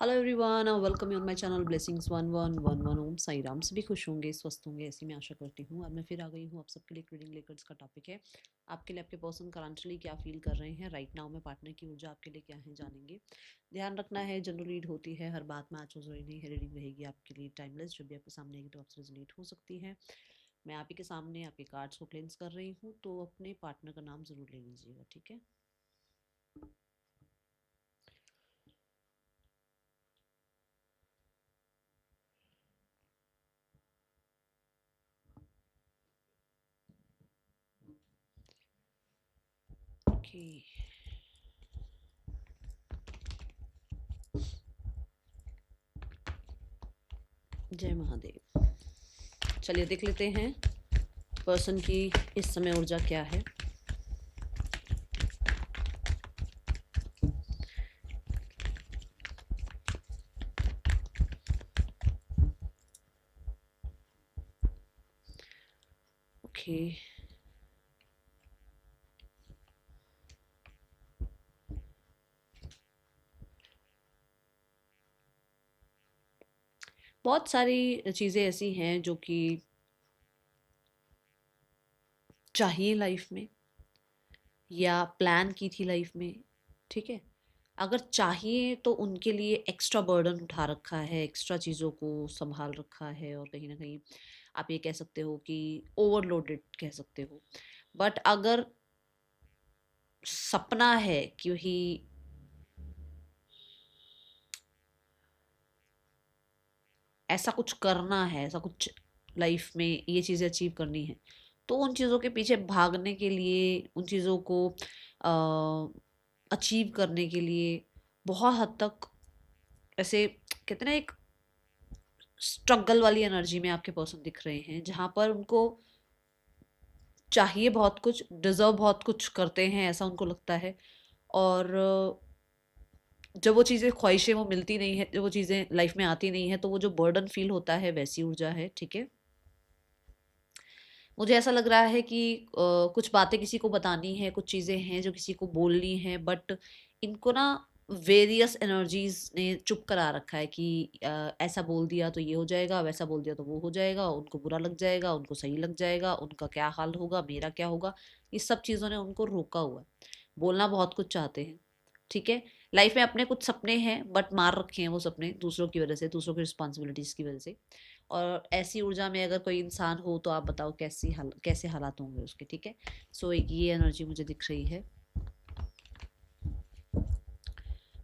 Hello everyone, welcome you on my channel blessings 1111 ओम साई राम। सभी खुश होंगे, स्वस्थ होंगे, ऐसी मैं आशा करती हूँ। अब मैं फिर आ गई हूँ आप सबके लिए एक रीडिंग लेकर। इसका टॉपिक है आपके लिए आपके पर्सन करंटली क्या फील कर रहे हैं राइट नाउ में। पार्टनर की ऊर्जा आपके लिए क्या है जानेंगे। ध्यान रखना है, जनरल रीड होती है, हर बात मैच हो रही नहीं है। रीडिंग रहेगी आपके लिए टाइमलेस, जब भी आपके सामने आएगी तो आपसे रिजोनेट हो सकती है। मैं आप ही के सामने आपके कार्ड्स को क्लेंस कर रही हूँ, तो अपने पार्टनर का नाम जरूर ले लीजिएगा, ठीक है। ओके, जय महादेव। चलिए देख लेते हैं पर्सन की इस समय ऊर्जा क्या है। ओके, बहुत सारी चीज़ें ऐसी हैं जो कि चाहिए लाइफ में या प्लान की थी लाइफ में, ठीक है। अगर चाहिए तो उनके लिए एक्स्ट्रा बर्डन उठा रखा है, एक्स्ट्रा चीज़ों को संभाल रखा है, और कहीं ना कहीं आप ये कह सकते हो कि ओवरलोडेड कह सकते हो। बट अगर सपना है कि ही ऐसा कुछ करना है, ऐसा कुछ लाइफ में ये चीज़ें अचीव करनी है, तो उन चीज़ों के पीछे भागने के लिए, उन चीज़ों को अचीव करने के लिए बहुत हद तक ऐसे कहते हैं ना, एक स्ट्रगल वाली एनर्जी में आपके पर्सन दिख रहे हैं, जहाँ पर उनको चाहिए बहुत कुछ, डिजर्व बहुत कुछ करते हैं ऐसा उनको लगता है। और जब वो चीज़ें, ख्वाहिशें वो मिलती नहीं है, जब वो चीज़ें लाइफ में आती नहीं है, तो वो जो बर्डन फील होता है वैसी ऊर्जा है, ठीक है। मुझे ऐसा लग रहा है कि कुछ बातें किसी को बतानी है, कुछ चीज़ें हैं जो किसी को बोलनी है, बट इनको ना वेरियस एनर्जीज ने चुप करा रखा है कि ऐसा बोल दिया तो ये हो जाएगा, वैसा बोल दिया तो वो हो जाएगा, उनको बुरा लग जाएगा, उनको सही लग जाएगा, उनका क्या हाल होगा, मेरा क्या होगा। ये सब चीज़ों ने उनको रोका हुआ है। बोलना बहुत कुछ चाहते हैं, ठीक है। लाइफ में अपने कुछ सपने हैं, बट मार रखे हैं वो सपने दूसरों की वजह से, दूसरों की रिस्पॉन्सिबिलिटीज़ की वजह से। और ऐसी ऊर्जा में अगर कोई इंसान हो तो आप बताओ कैसे हालात होंगे उसके, ठीक है। सो एक ये एनर्जी मुझे दिख रही है।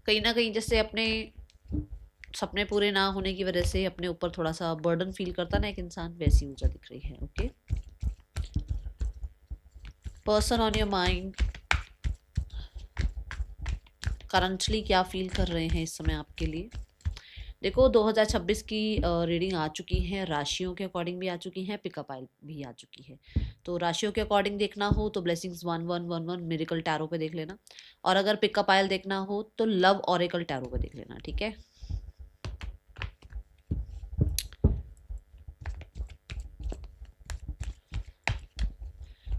कहीं ना कहीं जैसे अपने सपने पूरे ना होने की वजह से अपने ऊपर थोड़ा सा बर्डन फील करता ना एक इंसान, वैसी ऊर्जा दिख रही है। Okay, person on your mind currently क्या फील कर रहे हैं इस समय आपके लिए। देखो, 2026 की रीडिंग आ चुकी है, राशियों के अकॉर्डिंग भी आ चुकी है, पिकअप आइल भी आ चुकी है। तो राशियों के अकॉर्डिंग देखना हो तो ब्लेसिंग्स 1111 मिरेकल टैरो पे देख लेना, और अगर पिकअप आइल देखना हो तो लव ऑरेकल टैरो पे देख लेना, ठीक है।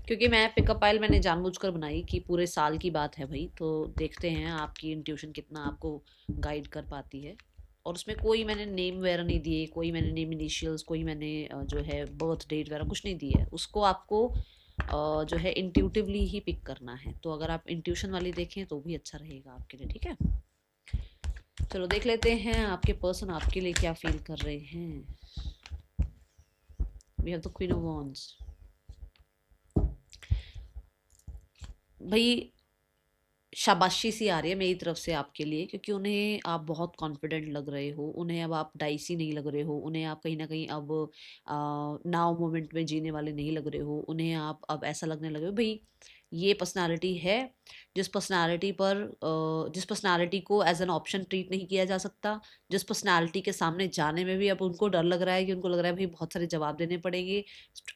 क्योंकि मैं पिकअप आइल मैंने जानबूझकर बनाई कि पूरे साल की बात है भाई, तो देखते हैं आपकी इंट्यूशन कितना आपको गाइड कर पाती है। और उसमें कोई मैंने नेम वगैरह नहीं दिए, कोई मैंने नेम इनिशियल्स, कोई मैंने जो है बर्थ डेट वगैरह कुछ नहीं दी है। उसको आपको जो है इंट्यूटिवली ही पिक करना है। तो अगर आप इंट्यूशन वाली देखें तो भी अच्छा रहेगा आपके लिए, ठीक है। चलो देख लेते हैं आपके पर्सन आपके लिए क्या फील कर रहे हैं। We have the queen of wands. भाई, शाबाशी सी आ रही है मेरी तरफ से आपके लिए, क्योंकि उन्हें आप बहुत कॉन्फिडेंट लग रहे हो, उन्हें अब आप डाइसी नहीं लग रहे हो, उन्हें आप कहीं ना कहीं अब नाउ मोमेंट में जीने वाले नहीं लग रहे हो। उन्हें आप अब ऐसा लगने लगे हो भाई, ये पर्सनालिटी है जिस पर्सनालिटी को एज एन ऑप्शन ट्रीट नहीं किया जा सकता, जिस पर्सनालिटी के सामने जाने में भी अब उनको डर लग रहा है, कि उनको लग रहा है भाई बहुत सारे जवाब देने पड़ेंगे,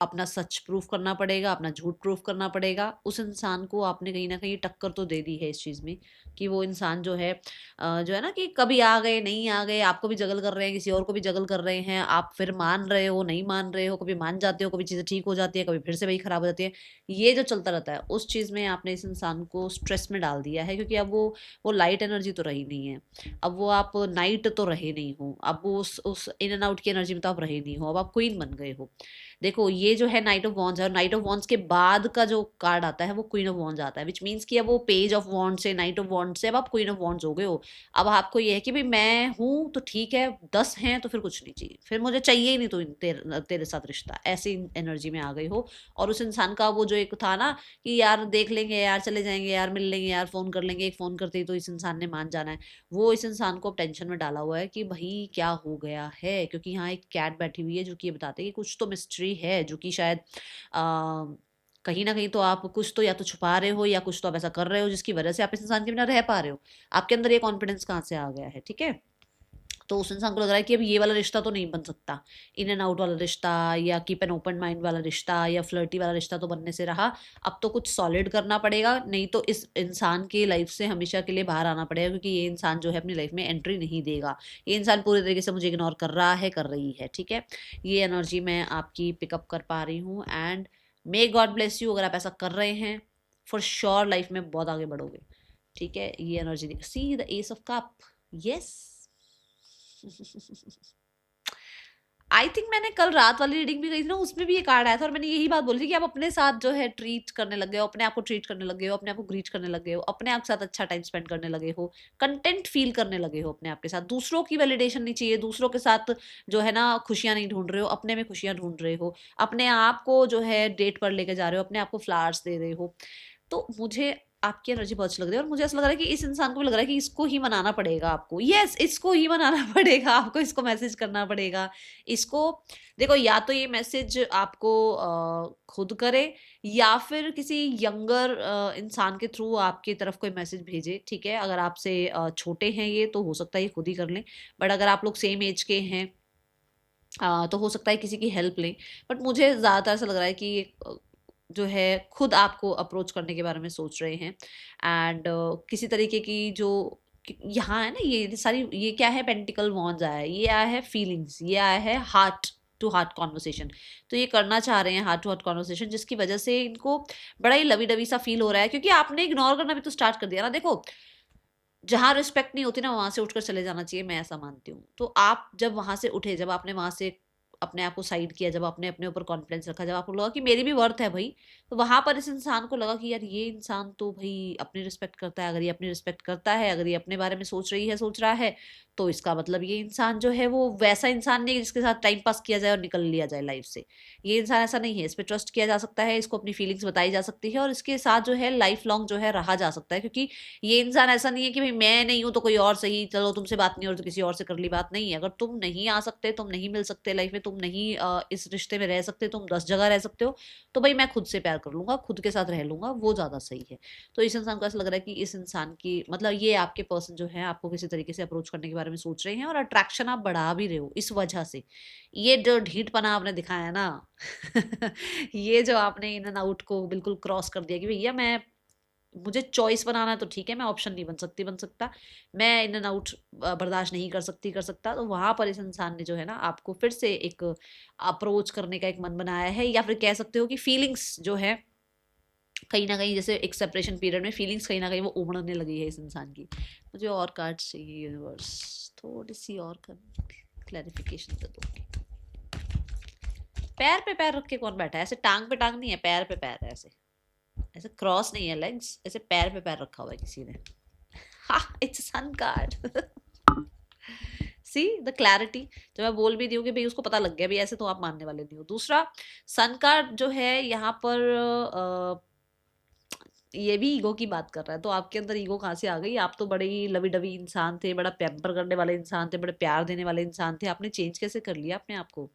अपना सच प्रूफ करना पड़ेगा, अपना झूठ प्रूफ करना पड़ेगा। उस इंसान को आपने कहीं ना कहीं टक्कर तो दे दी है इस चीज़ में, कि वो इंसान जो है ना, कि कभी आ गए नहीं आ गए, आपको भी जगल कर रहे हैं, किसी और को भी जगल कर रहे हैं, आप फिर मान रहे हो नहीं मान रहे हो, कभी मान जाते हो, कभी चीज़ें ठीक हो जाती है, कभी फिर से वही खराब हो जाती है। ये जो चलता रहता है, उस उस चीज़ में आपने इस इंसान को स्ट्रेस में डाल दिया है, क्योंकि अब वो लाइट एनर्जी तो रही नहीं है, अब वो आप नाइट तो रहे नहीं हो, अब वो उस इन एंड आउट की एनर्जी में तो आप रहे नहीं हो, अब आप क्वीन बन गए हो। देखो ये जो है नाइट ऑफ वॉन्ड्स है, और नाइट ऑफ वॉन्ड्स के बाद का जो कार्ड आता है वो क्वीन ऑफ वॉन्ड्स आता है, विच मीन्स कि अब वो पेज ऑफ वॉन्ड्स से, नाइट ऑफ वॉन्ड्स से अब आप क्वीन ऑफ वॉन्ड्स हो गए हो। अब आपको ये है कि भाई मैं हूँ तो ठीक है, 10 हैं तो फिर कुछ नहीं चाहिए, फिर मुझे चाहिए ही नहीं तो तेरे साथ रिश्ता, ऐसी एनर्जी में आ गई हो। और उस इंसान का वो जो एक था ना कि यार देख लेंगे यार, चले जाएंगे यार, मिल लेंगे यार, फोन कर लेंगे, एक फोन करते ही तो इस इंसान ने मान जाना है, वो इस इंसान को टेंशन में डाला हुआ है कि भाई क्या हो गया है। क्योंकि यहाँ एक कैट बैठी हुई है जो कि ये बताते हैं कि कुछ तो मिस्ट्री है, जो कि शायद कहीं ना कहीं तो आप कुछ तो या तो छुपा रहे हो, या कुछ तो आप ऐसा कर रहे हो जिसकी वजह से आप इस इंसान के बिना रह पा रहे हो। आपके अंदर ये कॉन्फिडेंस कहाँ से आ गया है, ठीक है। तो उस इंसान को लग रहा है कि अब ये वाला रिश्ता तो नहीं बन सकता, इन एंड आउट वाला रिश्ता, या कीप एन ओपन माइंड वाला रिश्ता, या फ्लर्टी वाला रिश्ता तो बनने से रहा। अब तो कुछ सॉलिड करना पड़ेगा, नहीं तो इस इंसान की लाइफ से हमेशा के लिए बाहर आना पड़ेगा, क्योंकि ये इंसान जो है अपनी लाइफ में एंट्री नहीं देगा। ये इंसान पूरी तरीके से मुझे इग्नोर कर रहा है, कर रही है, ठीक है। ये एनर्जी मैं आपकी पिकअप कर पा रही हूँ, and may God bless you. अगर आप ऐसा कर रहे हैं फॉर श्योर लाइफ में बहुत आगे बढ़ोगे, ठीक है। ये energy see the S of cup, yes. I think मैंने कल रात वाली रीडिंग भी गई थी ना, उसमें भी ये कार्ड आया था, और मैंने यही बात बोली थी कि आप अपने साथ जो है ट्रीट करने लगे हो, अपने आप को ट्रीट करने लगे हो, अपने आप को ग्रीट करने लगे हो, अपने आप के साथ अच्छा टाइम स्पेंड करने लगे हो, कंटेंट फील करने लगे हो अपने आप के साथ। दूसरों की वैलिडेशन नहीं चाहिए, दूसरों के साथ जो है ना खुशियां नहीं ढूंढ रहे हो, अपने में खुशियां ढूंढ रहे हो, अपने आप को जो है डेट पर लेके जा रहे हो, अपने आप को फ्लावर्स दे रहे हो। तो मुझे आपकी एनर्जी बहुत अच्छी लग रही है, और मुझे ऐसा लग रहा है कि इस इंसान को भी लग रहा है कि इसको ही मनाना पड़ेगा आपको, यस इसको ही मनाना पड़ेगा आपको, इसको मैसेज करना पड़ेगा इसको। देखो या तो ये मैसेज आपको खुद करे, या फिर किसी यंगर इंसान के थ्रू आपकी तरफ कोई मैसेज भेजे, ठीक है। अगर आपसे छोटे हैं ये तो हो सकता है ये खुद ही कर लें, बट अगर आप लोग सेम एज के हैं तो हो सकता है किसी की हेल्प लें। बट मुझे ज़्यादातर ऐसा लग रहा है कि जो है खुद आपको अप्रोच करने के बारे में सोच रहे हैं, एंड किसी तरीके की जो यहाँ है ना, ये सारी ये क्या है, पेंटिकल वॉन्ड्स आया है, ये आया है फीलिंग्स, ये आया है हार्ट टू हार्ट कॉन्वर्सेशन। तो ये करना चाह रहे हैं हार्ट टू हार्ट कॉन्वर्सेशन, जिसकी वजह से इनको बड़ा ही लवी डवी सा फील हो रहा है, क्योंकि आपने इग्नोर करना भी तो स्टार्ट कर दिया ना। देखो जहाँ रिस्पेक्ट नहीं होती ना, वहां से उठकर चले जाना चाहिए, मैं ऐसा मानती हूँ। तो आप जब वहां से उठे, जब आपने वहां से अपने आप को साइड किया, जब आपने अपने ऊपर कॉन्फिडेंस रखा, जब आपको लगा कि मेरी भी वर्थ है भाई, तो वहां पर इस इंसान को लगा कि यार ये इंसान तो भाई अपनी रिस्पेक्ट करता है। अगर ये अपनी रिस्पेक्ट करता है, अगर ये अपने बारे में सोच रही है, सोच रहा है, तो इसका मतलब ये इंसान जो है वो वैसा इंसान नहीं है जिसके साथ टाइम पास किया जाए और निकल लिया जाए लाइफ से। ये इंसान ऐसा नहीं है, इस पर ट्रस्ट किया जा सकता है, इसको अपनी फीलिंग्स बताई जा सकती है, और इसके साथ जो है लाइफ लॉन्ग जो है रहा जा सकता है। क्योंकि ये इंसान ऐसा नहीं है कि भाई मैं नहीं हूं तो कोई और सही, चलो तुमसे बात नहीं हो रही तो किसी और से कर ली बात, नहीं है। अगर तुम नहीं आ सकते, तुम नहीं मिल सकते लाइफ में, तुम नहीं इस रिश्ते में रह सकते, तुम 10 जगह रह सकते हो, तो भाई मैं खुद से प्यार कर लूंगा, खुद के साथ रह लूंगा, वो ज्यादा सही है। तो इस इंसान को ऐसा लग रहा है कि इस इंसान की मतलब ये आपके पर्सन जो है आपको किसी तरीके से अप्रोच करने के बारे में सोच रहे हैं, और अट्रैक्शन आप बढ़ा भी रहे हो इस वजह से। ये जो ढीठपना आपने दिखाया है ना ये जो आपने इन एंड आउट को बिल्कुल क्रॉस कर दिया कि भैया मैं, मुझे चॉइस बनाना है तो ठीक है, मैं ऑप्शन नहीं बन सकता, मैं इन एंड आउट बर्दाश्त नहीं कर सकता। तो वहां पर इस इंसान ने जो है ना आपको फिर से एक अप्रोच करने का एक मन बनाया है, या फिर कह सकते हो कि फीलिंग्स जो है कहीं ना कहीं, जैसे एक सेपरेशन पीरियड में फीलिंग्स कहीं ना कहीं वो उमड़ने लगी है इस इंसान की। मुझे और कार्ड्स चाहिए यूनिवर्स, थोड़ी सी और क्लैरिफिकेशन कर दो। पैर पे पैर रख के कौन बैठा है ऐसे? टांग पे टांग नहीं है, पैर पे पैर है ऐसे, ऐसे क्रॉस नहीं है लेग्स, ऐसे पैर पे पैर रखा हुआ है किसी ने। हाँ it's sun card. See the clarity, जो मैं बोल भी दी हूँ कि भाई उसको पता लग गया, भाई ऐसे तो आप मानने वाले नहीं हो। दूसरा सन कार्ड जो है यहाँ पर ये भी ईगो की बात कर रहा है। तो आपके अंदर ईगो कहाँ से आ गई? आप तो बड़े ही लवी डवी इंसान थे, बड़ा पैम्पर करने वाले इंसान थे, बड़े प्यार देने वाले इंसान थे, आपने चेंज कैसे कर लिया अपने आप को?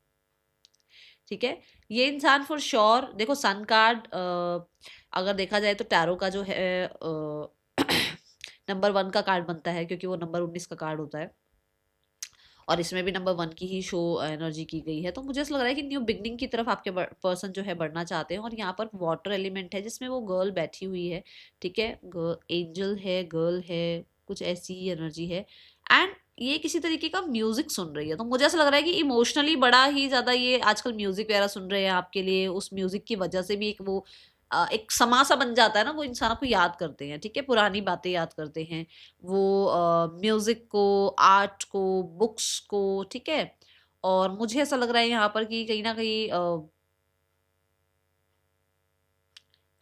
ठीक है, ये इंसान फॉर श्योर, देखो सन कार्ड अगर देखा जाए तो टैरो का जो है नंबर 1 का कार्ड बनता है, क्योंकि वो नंबर 19 का कार्ड होता है, और इसमें भी नंबर 1 की ही शो एनर्जी की गई है। तो मुझे ऐसा लग रहा है कि न्यू बिगनिंग की तरफ आपके पर्सन जो है बढ़ना चाहते हैं, और यहाँ पर वाटर एलिमेंट है जिसमें वो गर्ल बैठी हुई है, ठीक है, एंजल है, गर्ल है, कुछ ऐसी ही एनर्जी है, एंड ये किसी तरीके का म्यूजिक सुन रही है। तो मुझे ऐसा लग रहा है कि इमोशनली बड़ा ही ज्यादा ये आजकल म्यूजिक वगैरह सुन रहे हैं आपके लिए, उस म्यूजिक की वजह से भी एक वो एक समा सा बन जाता है ना, वो इंसान को याद करते हैं, ठीक है, पुरानी बातें याद करते हैं, वो म्यूजिक को, आर्ट को, बुक्स को, ठीक है। और मुझे ऐसा लग रहा है यहाँ पर कि कहीं ना कहीं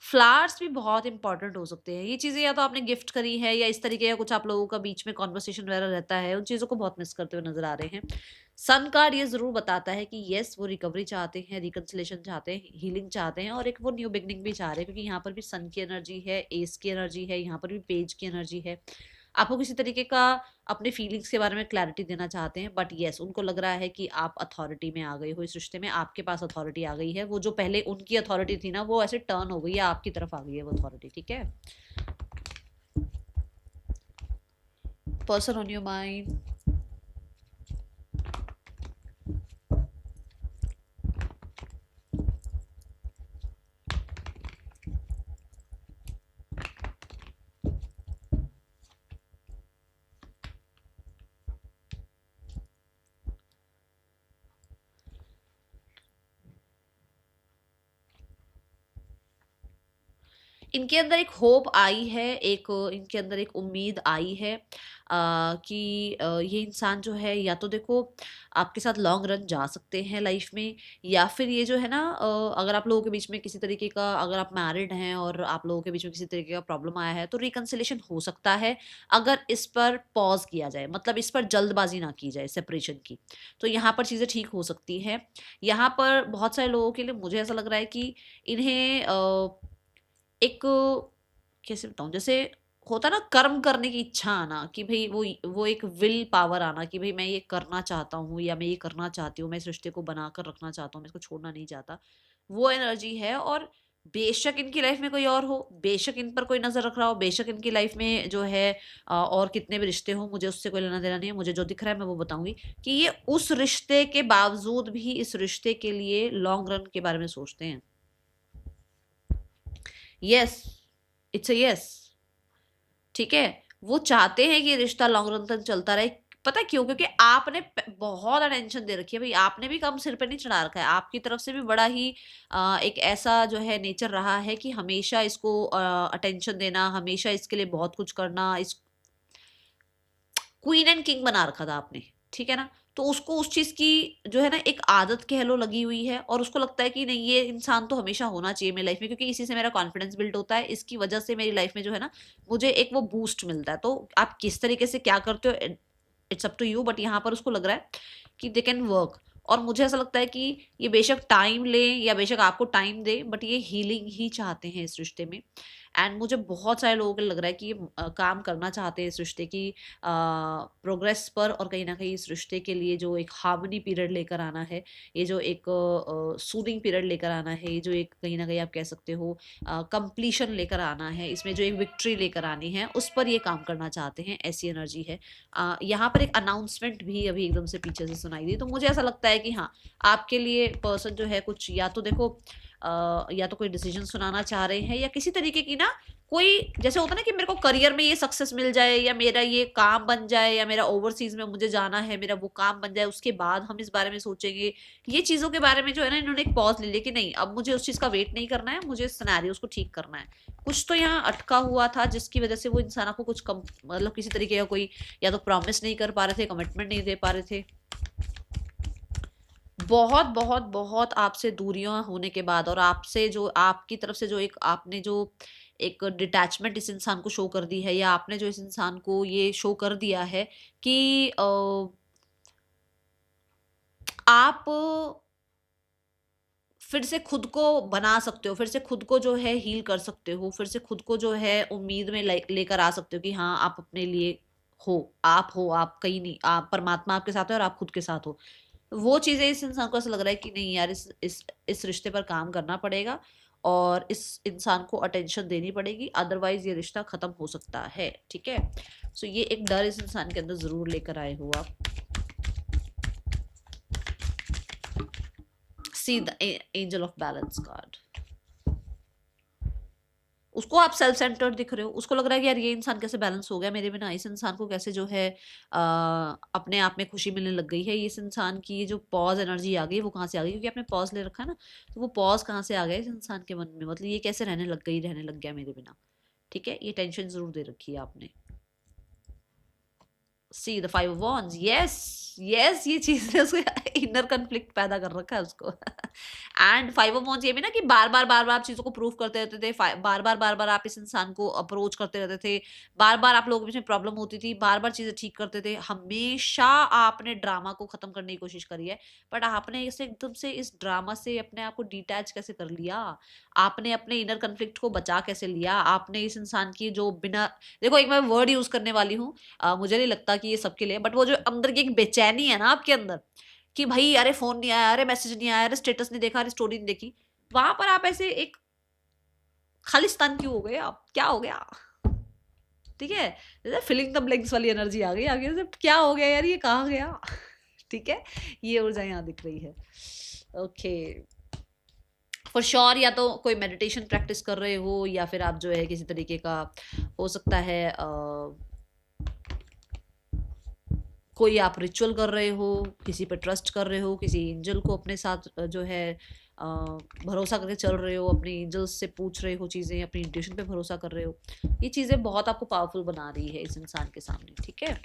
फ्लावर्स भी बहुत इंपॉर्टेंट हो सकते हैं। ये चीजें या तो आपने गिफ्ट करी है, या इस तरीके का कुछ आप लोगों का बीच में कॉन्वर्सेशन वगैरह रहता है, उन चीजों को बहुत मिस करते हुए नजर आ रहे हैं। सन कार्ड ये जरूर बताता है कि यस, वो रिकवरी चाहते हैं, रिकंसिलेशन चाहते हैं, हीलिंग चाहते हैं, और एक वो न्यू बिगनिंग भी चाह रहे हैं, क्योंकि यहाँ पर भी सन की एनर्जी है, एस की एनर्जी है, यहाँ पर भी पेज की एनर्जी है। आपको किसी तरीके का अपने फीलिंग्स के बारे में क्लैरिटी देना चाहते हैं, बट यस, उनको लग रहा है कि आप अथॉरिटी में आ गए हो इस रिश्ते में, आपके पास अथॉरिटी आ गई है। वो जो पहले उनकी अथॉरिटी थी ना, वो ऐसे टर्न हो गई है, आपकी तरफ आ गई है वो अथॉरिटी, ठीक है। Person on your mind. इनके अंदर एक होप आई है, एक इनके अंदर एक उम्मीद आई है कि ये इंसान जो है, या तो देखो आपके साथ लॉन्ग रन जा सकते हैं लाइफ में, या फिर ये जो है ना, अगर आप लोगों के बीच में किसी तरीके का, अगर आप मैरिड हैं और आप लोगों के बीच में किसी तरीके का प्रॉब्लम आया है, तो रिकंसिलेशन हो सकता है, अगर इस पर पॉज किया जाए, मतलब इस पर जल्दबाजी ना की जाए सेपरेशन की, तो यहाँ पर चीज़ें ठीक हो सकती हैं। यहाँ पर बहुत सारे लोगों के लिए मुझे ऐसा लग रहा है कि इन्हें एक, कैसे बताऊं, जैसे होता ना कर्म करने की इच्छा आना, कि भाई वो एक विल पावर आना, कि भाई मैं ये करना चाहता हूँ, या मैं ये करना चाहती हूँ, मैं इस रिश्ते को बनाकर रखना चाहता हूँ, मैं इसको छोड़ना नहीं चाहता, वो एनर्जी है। और बेशक इनकी लाइफ में कोई और हो, बेशक इन पर कोई नजर रख रहा हो, बेशक इनकी लाइफ में जो है और कितने भी रिश्ते हो, मुझे उससे कोई लेना देना नहीं है, मुझे जो दिख रहा है मैं वो बताऊंगी, कि ये उस रिश्ते के बावजूद भी इस रिश्ते के लिए लॉन्ग रन के बारे में सोचते हैं। यस, इट्स अ यस, ठीक है। वो चाहते हैं कि ये रिश्ता लॉन्ग रन तक चलता रहे। पता है क्यों? क्योंकि आपने बहुत अटेंशन दे रखी है भाई, आपने भी कम सिर पे नहीं चढ़ा रखा है, आपकी तरफ से भी बड़ा ही एक ऐसा जो है नेचर रहा है कि हमेशा इसको अटेंशन देना, हमेशा इसके लिए बहुत कुछ करना, इस क्वीन एंड किंग बना रखा था आपने, ठीक है ना। तो उसको उस चीज की जो है ना एक आदत कह लो लगी हुई है, और उसको लगता है कि नहीं, ये इंसान तो हमेशा होना चाहिए मेरी लाइफ में, क्योंकि इसी से मेरा कॉन्फिडेंस बिल्ड होता है, इसकी वजह से मेरी लाइफ में जो है ना मुझे एक वो बूस्ट मिलता है। तो आप किस तरीके से क्या करते हो, it's up to you, but यहाँ पर उसको लग रहा है कि दे कैन वर्क। और मुझे ऐसा लगता है कि ये बेशक टाइम ले, या बेशक आपको टाइम दे, बट ये हीलिंग ही चाहते हैं इस रिश्ते में। एंड मुझे बहुत सारे लोगों को लग रहा है कि ये काम करना चाहते हैं इस रिश्ते की प्रोग्रेस पर, और कहीं ना कहीं इस रिश्ते के लिए जो एक हार्मनी पीरियड लेकर आना है, ये जो एक सूदिंग पीरियड लेकर आना है, ये जो एक कहीं ना कहीं आप कह सकते हो कंप्लीशन लेकर आना है, इसमें जो एक विक्ट्री लेकर आनी है, उस पर ये काम करना चाहते हैं, ऐसी एनर्जी है। यहाँ पर एक अनाउंसमेंट भी अभी एकदम से पीछे से सुनाई दी, तो मुझे ऐसा लगता है कि हाँ, आपके लिए पर्सन जो है कुछ, या तो देखो या तो कोई डिसीजन सुनाना चाह रहे हैं, या किसी तरीके की ना कोई, जैसे होता है ना कि मेरे को करियर में ये सक्सेस मिल जाए, या मेरा ये काम बन जाए, या मेरा ओवरसीज में मुझे जाना है, मेरा वो काम बन जाए, उसके बाद हम इस बारे में सोचेंगे। ये चीजों के बारे में जो है ना, इन्होंने एक पॉज ले लिया कि नहीं, अब मुझे उस चीज का वेट नहीं करना है, मुझे सिनेरियोस को ठीक करना है। कुछ तो यहाँ अटका हुआ था, जिसकी वजह से वो इंसान आपको कुछ कम, मतलब किसी तरीके का कोई, या तो प्रॉमिस नहीं कर पा रहे थे, कमिटमेंट नहीं दे पा रहे थे। बहुत बहुत बहुत आपसे दूरियां होने के बाद, और आपसे जो, आपकी तरफ से जो एक आपने जो एक डिटैचमेंट इस इंसान को शो कर दी है, या आपने जो इस इंसान को ये शो कर दिया है कि आप फिर से खुद को बना सकते हो, फिर से खुद को जो है हील कर सकते हो, फिर से खुद को जो है उम्मीद में लेकर आ सकते हो कि हाँ, आप अपने लिए हो, आप कहीं नहीं, आप परमात्मा आपके साथ है और आप खुद के साथ हो। वो चीजें इस इंसान को ऐसा लग रहा है कि नहीं यार, इस रिश्ते पर काम करना पड़ेगा, और इस इंसान को अटेंशन देनी पड़ेगी, अदरवाइज ये रिश्ता खत्म हो सकता है, ठीक है। सो ये एक डर इस इंसान के अंदर जरूर लेकर आए हो आप। See the angel of balance card, उसको आप सेल्फ सेंटर्ड दिख रहे हो, उसको लग रहा है कि यार ये इंसान कैसे बैलेंस हो गया मेरे बिना, इस इंसान को कैसे जो है अपने आप में खुशी मिलने लग गई है, इस इंसान की ये जो पॉज एनर्जी आ गई वो कहाँ से आ गई, क्योंकि आपने पॉज ले रखा है ना, तो वो पॉज कहाँ से आ गया इस इंसान के मन में, मतलब ये कैसे रहने लग गया मेरे बिना। ठीक है, ये टेंशन जरूर दे रखी है आपने। See the 5 of Wands, yes yes, ये चीज ने उसको इनर कन्फ्लिक्ट पैदा कर रखा है उसको। एंड 5 of Wands ये भी ना कि बार बार चीजों को प्रूव करते रहते थे, बार बार आप इस इंसान को अप्रोच करते रहते थे, बार बार आप लोगों के बीच में प्रॉब्लम होती थी, बार बार चीजें ठीक करते थे, हमेशा आपने ड्रामा को खत्म करने की कोशिश करी है, बट आपने इसे एकदम से इस ड्रामा से अपने आप को डिटैच कैसे कर लिया, आपने अपने इनर कन्फ्लिक्ट को बचा कैसे लिया, आपने इस इंसान की जो बिना, देखो एक मैं वर्ड यूज करने वाली हूँ, मुझे नहीं लगता कि ये सबके लिए, बट वो जो अंदर की एक बेचैनी है ना आपके अंदर, कि भाई अरे फोन नहीं आया, अरे मैसेज नहीं आया, अरे स्टेटस नहीं देखा, अरे स्टोरी नहीं देखी, वहां पर आप ऐसे एक खालिस्तान क्यों हो गए, आप क्या हो गया। ठीक है, जैसे फिलिंग द ब्लैंक्स वाली एनर्जी आ गई आगे से, क्या हो गया यार, ये कहाँ गया। ठीक है, ये ऊर्जा यहाँ दिख रही है। ओके, फॉर श्योर या तो कोई मेडिटेशन प्रैक्टिस कर रहे हो, या फिर आप जो है किसी तरीके का हो सकता है कोई आप रिचुअल कर रहे हो, किसी पे ट्रस्ट कर रहे हो, किसी एंजल को अपने साथ जो है भरोसा करके चल रहे हो, अपने एंजल्स से पूछ रहे हो चीज़ें, अपनी इंट्यूशन पे भरोसा कर रहे हो, ये चीज़ें बहुत आपको पावरफुल बना रही है इस इंसान के सामने। ठीक है,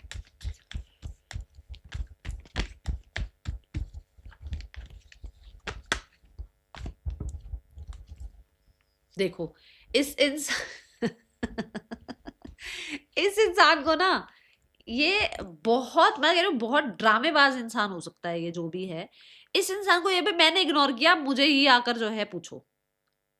देखो इस इंसान इस इंसान को ना, ये बहुत, मैं कह रही हूँ बहुत ड्रामेबाज इंसान हो सकता है ये जो भी है, इस इंसान को ये भी मैंने इग्नोर किया, मुझे ही आकर जो है पूछो,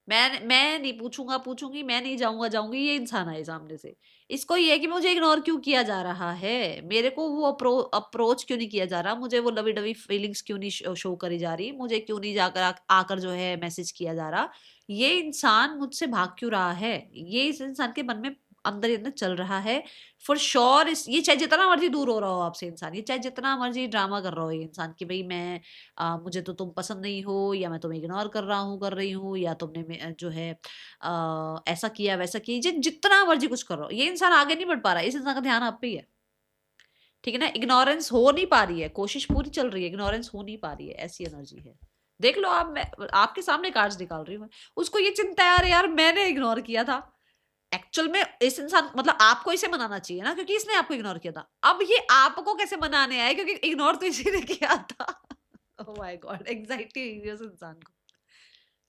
मैं नहीं पूछूंगा, पूछूंगी मैं नहीं, जाऊंगा जाऊंगी, ये इंसान आए सामने से, इसको ये है कि मुझे इग्नोर क्यों किया जा रहा है, मेरे को वो अप्रोच क्यों नहीं किया जा रहा, मुझे वो लवी डवी फीलिंग्स क्यों नहीं शो करी जा रही, मुझे क्यों नहीं जाकर आकर जो है मैसेज किया जा रहा, ये इंसान मुझसे भाग क्यों रहा है, ये इस इंसान के मन में अंदर ही अंदर चल रहा है। फॉर श्योर ये चाहे जितना मर्जी दूर हो रहा हो आपसे इंसान, ये चाहे जितना मर्जी ड्रामा कर रहा हो ये इंसान कि भाई मैं मुझे तो तुम पसंद नहीं हो, या मैं तुम्हें इग्नोर कर रहा हूँ, कर रही हूँ, या तुमने जो है ऐसा किया वैसा किया, जितना मर्जी कुछ कर रहा हो, ये इंसान आगे नहीं बढ़ पा रहा है, इस इंसान का ध्यान आप पे ही है। ठीक है ना, इग्नोरेंस हो नहीं पा रही है, कोशिश पूरी चल रही है, इग्नोरेंस हो नहीं पा रही है, ऐसी एनर्जी है। देख लो आप, मैं आपके सामने कार्ड्स निकाल रही हूँ, उसको ये चिंता है, यार मैंने इग्नोर किया था, एक्चुअल में इस इंसान, मतलब आपको इसे मनाना चाहिए ना, क्योंकि इसने आपको इग्नोर किया था, अब ये आपको कैसे मनाने आए, क्योंकि इग्नोर तो इसी ने किया था। ओह माय गॉड, एंजाइटी हुई है उस इंसान को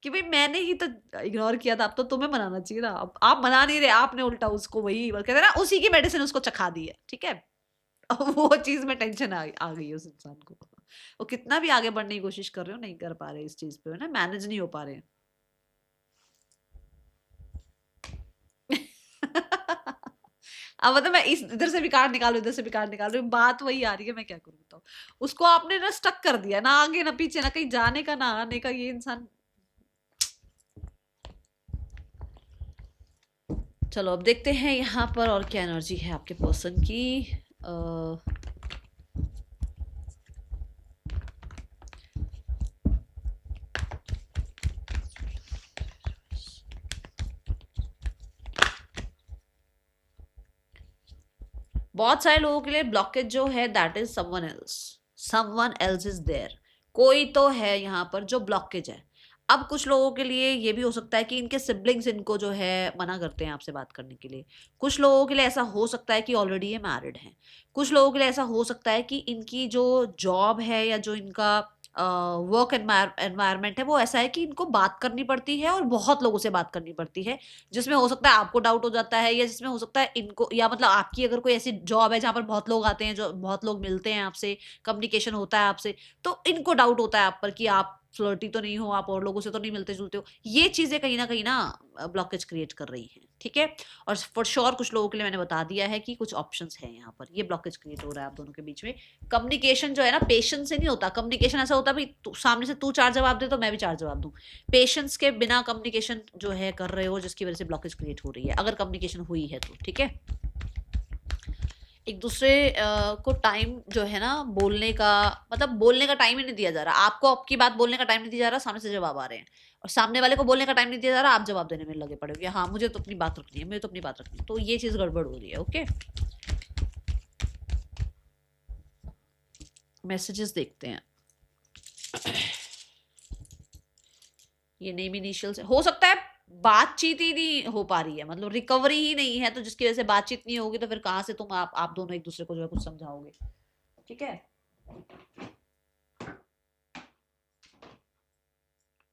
कि भाई मैंने ही तो इग्नोर किया था, अब तो तुम्हें मनाना चाहिए ना, अब आप मना नहीं रहे, आपने उल्टा उसको वही कहते हैं ना, उसी की मेडिसिन उसको चखा दी है। ठीक है, अब वो चीज में टेंशन आ गई उस इंसान को, वो कितना भी आगे बढ़ने की कोशिश कर रहे हो, नहीं कर पा रहे इस चीज पे ना, मैनेज नहीं हो पा रहे। अब मतलब मैं इस इधर से भी कार्ड निकालू, इधर से भी कार्ड निकाल रही हूँ, बात वही आ रही है, मैं क्या करूँ बताओ। उसको आपने ना स्टक कर दिया, ना आगे ना पीछे, ना कहीं जाने का ना आने का, ये इंसान। चलो अब देखते हैं यहाँ पर और क्या एनर्जी है आपके पर्सन की। बहुत सारे लोगों के लिए ब्लॉकेज जो है that is someone else is there, कोई तो है यहाँ पर जो ब्लॉकेज है। अब कुछ लोगों के लिए ये भी हो सकता है कि इनके सिबलिंग्स इनको जो है मना करते हैं आपसे बात करने के लिए, कुछ लोगों के लिए ऐसा हो सकता है कि ऑलरेडी ये मैरिड हैं, कुछ लोगों के लिए ऐसा हो सकता है कि इनकी जो जॉब है या जो इनका वर्क एनवायरनमेंट है वो ऐसा है कि इनको बात करनी पड़ती है और बहुत लोगों से बात करनी पड़ती है, जिसमें हो सकता है आपको डाउट हो जाता है, या जिसमें हो सकता है इनको, या मतलब आपकी अगर कोई ऐसी जॉब है जहाँ पर बहुत लोग आते हैं, जो बहुत लोग मिलते हैं आपसे, कम्युनिकेशन होता है आपसे, तो इनको डाउट होता है आप पर कि आप फ्लर्टी तो नहीं हो, आप और लोगों से तो नहीं मिलते जुलते हो, ये चीजें कहीं ना ब्लॉकेज क्रिएट कर रही हैं। ठीक है, और फॉर श्योर कुछ लोगों के लिए मैंने बता दिया है कि कुछ ऑप्शंस हैं यहाँ पर, ये ब्लॉकेज क्रिएट हो रहा है आप दोनों के बीच में। कम्युनिकेशन जो है ना, पेशेंस से नहीं होता कम्युनिकेशन, ऐसा होता है भाई सामने से तू 4 जवाब दे तो मैं भी 4 जवाब दूं, पेशेंस के बिना कम्युनिकेशन जो है कर रहे हो, जिसकी वजह से ब्लॉकेज क्रिएट हो रही है, अगर कम्युनिकेशन हुई है तो। ठीक है, एक दूसरे को टाइम जो है ना बोलने का, मतलब बोलने का टाइम ही नहीं दिया जा रहा। आपको आपकी बात बोलने का टाइम नहीं दिया जा रहा, सामने से जवाब आ रहे हैं, और सामने वाले को बोलने का टाइम नहीं दिया जा रहा, आप जवाब देने में लगे पड़े हो कि हाँ मुझे तो अपनी बात रखनी है, मुझे तो अपनी बात रखनी है। तो ये चीज गड़बड़ हो रही है। ओके, मैसेजेस देखते हैं। ये नेम इनिशियल से हो सकता है बातचीत ही नहीं हो पा रही है, मतलब रिकवरी ही नहीं है, तो जिसकी वजह से बातचीत नहीं होगी तो फिर कहाँ से तुम आप दोनों एक दूसरे को जो है कुछ समझाओगे। ठीक है,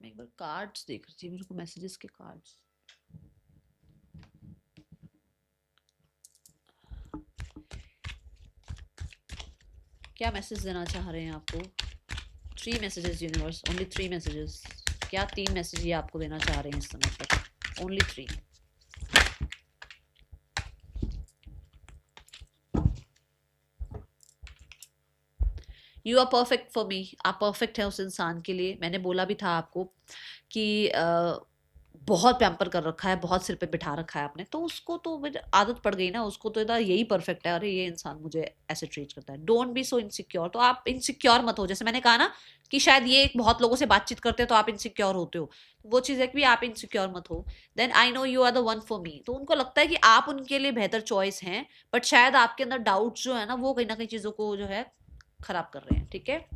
मैं एक बार कार्ड्स देख रही थी, मेरे को मैसेजेस के कार्ड्स। क्या मैसेज देना चाह रहे हैं आपको? 3 मैसेजेस यूनिवर्स, ओनली 3 मैसेजेस। क्या 3 मैसेज ये आपको देना चाह रहे हैं इस समय पर? Only 3। You are perfect for me. आप परफेक्ट है उस इंसान के लिए। मैंने बोला भी था आपको कि बहुत पैम्पर कर रखा है, बहुत सिर पे बिठा रखा है आपने, तो उसको तो आदत पड़ गई ना, उसको तो इधर यही परफेक्ट है, अरे ये इंसान मुझे ऐसे ट्रीट करता है। Don't be so insecure. तो आप इनसिक्योर मत हो। जैसे मैंने कहा ना कि शायद ये बहुत लोगों से बातचीत करते हो तो आप इनसिक्योर होते हो, वो चीज़ है कि आप इनसिक्योर मत हो। Then I know you are the one for me. तो उनको लगता है कि आप उनके लिए बेहतर चॉइस हैं, बट शायद आपके अंदर डाउट जो है ना कहीं चीज़ों को जो है खराब कर रहे हैं। ठीक है,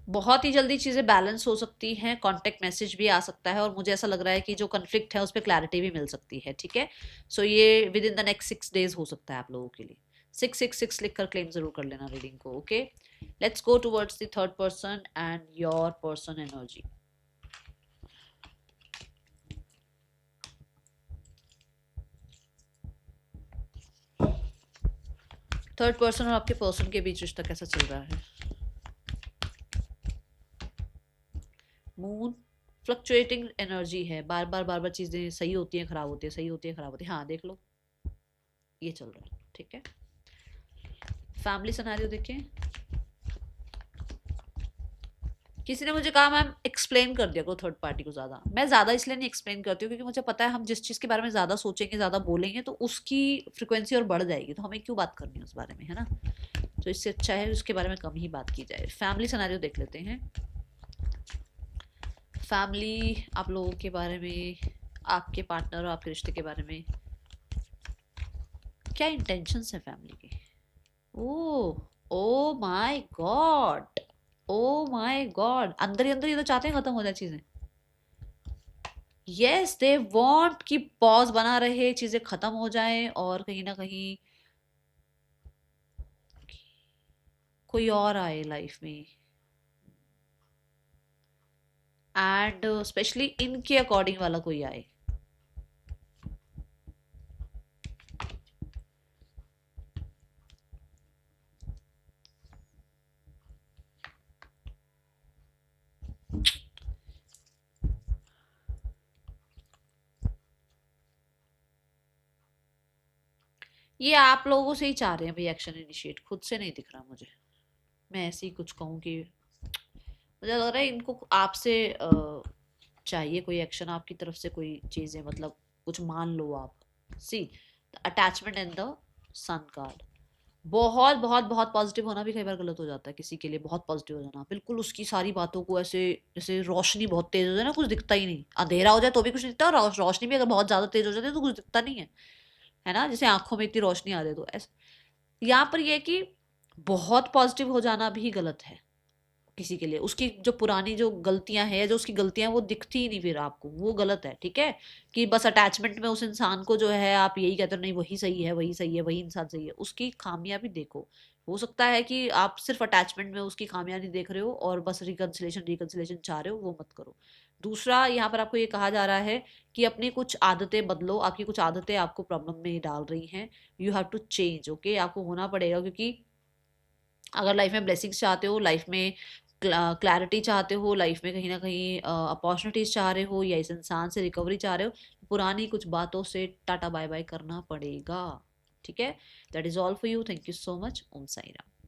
बहुत ही जल्दी चीज़ें बैलेंस हो सकती हैं, कांटेक्ट मैसेज भी आ सकता है, और मुझे ऐसा लग रहा है कि जो कन्फ्लिक्ट है उस पर क्लैरिटी भी मिल सकती है। ठीक है, सो ये with in the next 6 days हो सकता है आप लोगों के लिए। 666 लिख कर क्लेम जरूर कर लेना रीडिंग को। Okay, let's go towards the third person and your person energy. Third person और आपके पर्सन के बीच रिश्ता कैसा चल रहा है? मून फ्लक्चुएटिंग एनर्जी है, बार बार चीजें सही होती हैं खराब होती है, सही होती है खराब होती है। हाँ देख लो, ये चल रहा है। ठीक है, फैमिली सिनेरियो देखें। किसी ने मुझे कहा मैम एक्सप्लेन कर दिया करो थर्ड पार्टी को ज्यादा। मैं ज्यादा इसलिए नहीं एक्सप्लेन करती हूँ क्योंकि मुझे पता है हम जिस चीज के बारे में ज्यादा सोचेंगे, ज्यादा बोलेंगे, तो उसकी फ्रिक्वेंसी और बढ़ जाएगी, तो हमें क्यों बात करनी है उस बारे में, है ना। तो इससे अच्छा है उसके बारे में कम ही बात की जाए। फैमिली सिनेरियो देख लेते हैं। फैमिली आप लोगों के बारे में, आपके पार्टनर और आपके रिश्ते के बारे में क्या इंटेंशंस है फैमिली के? Oh, oh my God, oh my God, अंदर ही अंदर ये तो चाहते हैं खत्म हो जाए चीजें। यस, दे वांट कि पॉज बना रहे, चीजें खत्म हो जाएं, और कहीं ना कहीं कोई और आए लाइफ में, एंड स्पेशली इनके अकॉर्डिंग वाला कोई आए। ये आप लोगों से ही चाह रहे हैं भाई एक्शन इनिशिएट, खुद से नहीं दिख रहा मुझे। मैं ऐसे ही कुछ कहूँ कि मुझे लग रहा है इनको आपसे चाहिए कोई एक्शन, आपकी तरफ से कोई चीजें, मतलब कुछ मान लो आप। See attachment and the sun card. बहुत बहुत बहुत पॉजिटिव होना भी कई बार गलत हो जाता है किसी के लिए। बहुत पॉजिटिव हो जाना, बिल्कुल उसकी सारी बातों को ऐसे, जैसे रोशनी बहुत तेज हो जाए ना, कुछ दिखता ही नहीं, अंधेरा हो जाए तो भी कुछ नहीं दिखता, और रोशनी भी अगर बहुत ज्यादा तेज हो जाती है तो कुछ दिखता नहीं है ना, जैसे आंखों में इतनी रोशनी आ जाए तो ऐसा। यहाँ पर यह है कि बहुत पॉजिटिव हो जाना भी गलत है किसी के लिए। उसकी जो पुरानी जो गलतियां हैं, जो उसकी गलतियां, वो दिखती ही नहीं फिर आपको, वो गलत है। ठीक है, कि बस अटैचमेंट में उस इंसान को जो है आप यही कहते हो नहीं वही सही है, वही सही है, वही इंसान सही है, उसकी खामियां भी देखो। हो सकता है कि आप सिर्फ अटैचमेंट में उसकी खामियां नहीं देख रहे हो और बस रिकन्सिलेशन रिकन्सिलेशन चाह रहे हो, वो मत करो। दूसरा, यहाँ पर आपको ये कहा जा रहा है कि अपनी कुछ आदतें बदलो, आपकी कुछ आदतें आपको प्रॉब्लम में डाल रही हैं। You have to change. Okay, आपको होना पड़ेगा, क्योंकि अगर लाइफ में ब्लेसिंग्स चाहते हो, लाइफ में क्लैरिटी चाहते हो लाइफ में, कहीं ना कहीं अपॉर्चुनिटीज चाह रहे हो, या इस इंसान से रिकवरी चाह रहे हो, पुरानी कुछ बातों से टाटा बाय बाय करना पड़ेगा। ठीक है, that is all for you. Thank you so much. Om Sai Ram.